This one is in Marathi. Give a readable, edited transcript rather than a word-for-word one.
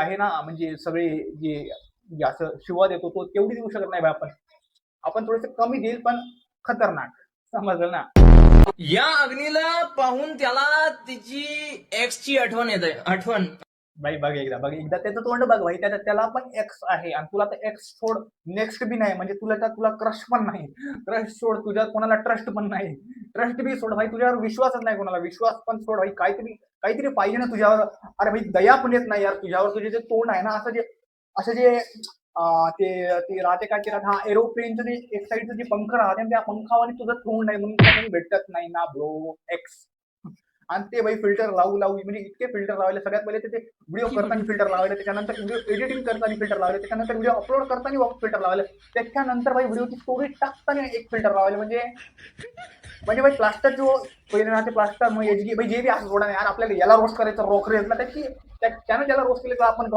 आहे ना, म्हणजे सगळे जे जे असं शिव्या देतो तो तेवढी देऊ शकत नाही भाई आपण. आपण थोडेसे कमी देईल पण खतरनाक. समजलं ना? या अग्नीला पाहून त्याला तिची एक्सची आठवण येते. आठवण भाई बघ एकदा त्याचं तोंड बघ भाई, त्याला पण एक्स आहे आणि तुला तर एक्स सोड, नेक्स्ट बी नाही, म्हणजे तुला क्रश पण नाही. क्रश सोड, तुझ्या कोणाला ट्रस्ट पण नाही. ट्रस्ट बी सोड भाई, तुझ्यावर विश्वासच नाही कोणाला. विश्वास पण सोड भाई, काहीतरी काहीतरी पाहिजे ना तुझ्यावर. अरे भाई दया पण येत नाही यार तुझ्यावर. तुझे जे तोंड आहे ना, असं जे ते ते राहते काय ते हा एरोप्लेनचं जे एक साईडचं जे पंख राहते त्या पंखावर तुझं तोंड आहे म्हणून तुला कोणी भेटत नाही ना ब्रो एक्स. आणि ते भाई फिल्टर लावू म्हणजे इतके फिल्टर लावले. सगळ्यात पहिले ते व्हिडिओ करताना फिल्टर लावले, त्याच्यानंतर व्हिडिओ एडिटिंग करताना फिल्टर लावले, त्याच्यानंतर व्हिडिओ अपलोड करताना फिल्टर लावले, त्याच्यानंतर भाई व्हिडिओची स्टोरी टाकताना एक फिल्टर लावले. म्हणजे भाई प्लास्टर जो पहिले ना ते प्लास्टर मग एचडी भाई जे बी असं सोडा यार, आपल्याला याला रोस्ट करायचं रोकरेजला त्यानं ज्याला रोस्ट केलं तर आपण